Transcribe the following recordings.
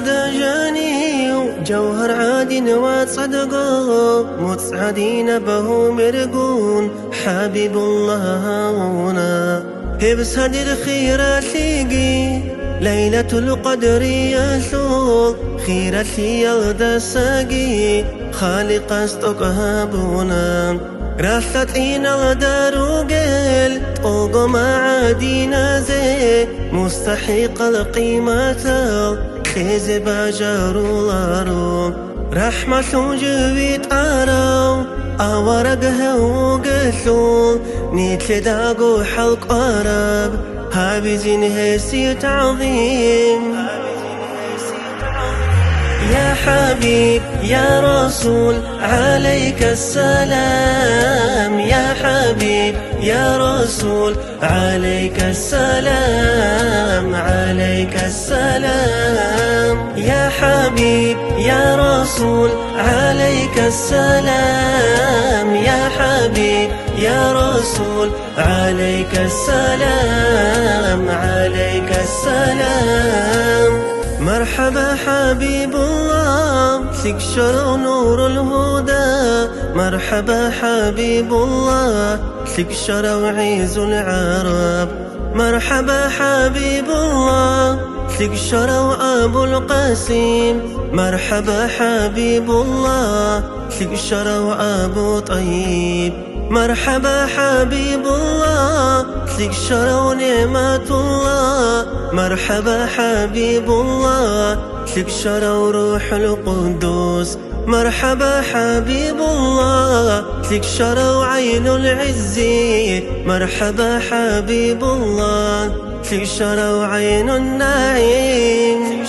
دجاني جوهر عادي وصدقه متسعدين به مرقون حبيب الله هنا بصد الخيرات لقي ليلة القدر يسوق خيرتي يلدى ساقي خالق استقها بنا راستين الدار وقل طوق ما عادينا زي مستحق القيمة خيز باجر الارو رحمة جويت ارو اورقها وقسو نيت لداقو حلق ارب هابزين هسي تعظيم يا حبيب يا رسول عليك السلام يا حبيب يا رسول عليك السلام عليك السلام يا حبيب يا رسول عليك السلام يا حبيب يا رسول عليك السلام عليك السلام مرحبا حبيب الله فيك شرع نور الهدى مرحبا حبيب الله فيك شرع عيز العرب مرحبا حبيب الله فيك شرع أبو القاسم مرحبا حبيب الله فيك شرع أبو طيب مرحبا حبيب الله فيك شرع نعمة الله مرحبا حبيب الله فيك شرع روح القدوس مرحبا حبيب الله فيك شرع عين العز مرحبا حبيب الله فيك شرع عين النعيم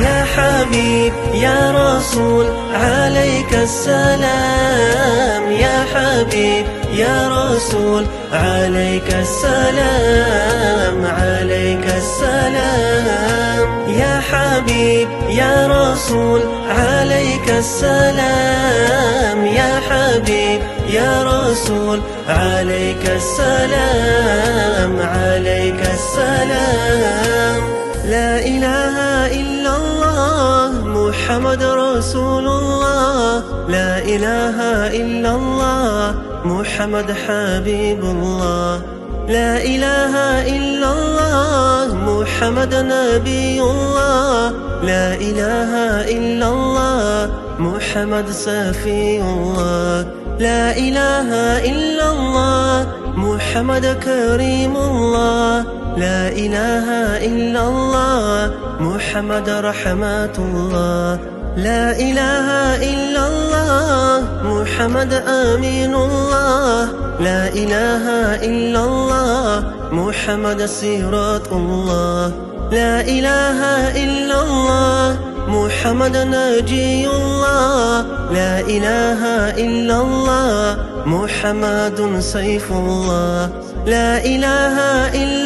يا حبيب يا رسول عليك السلام يا حبيب يا رسول عليك السلام عليك السلام يا حبيب يا رسول عليك السلام يا حبيب يا رسول عليك السلام عليك السلام لا إله إلا الله محمد رسول الله لا إله إلا الله محمد حبيب الله لا إله إلا الله محمد نبي الله لا إله إلا الله محمد صفي الله لا إله إلا الله محمد كريم الله لا إله إلا الله محمد رحمة الله لا إله إلا الله محمد أمين الله لا إله إلا الله محمد صراط الله لا إله إلا الله محمد نجي الله لا إله إلا الله محمد سيف الله لا إله إلا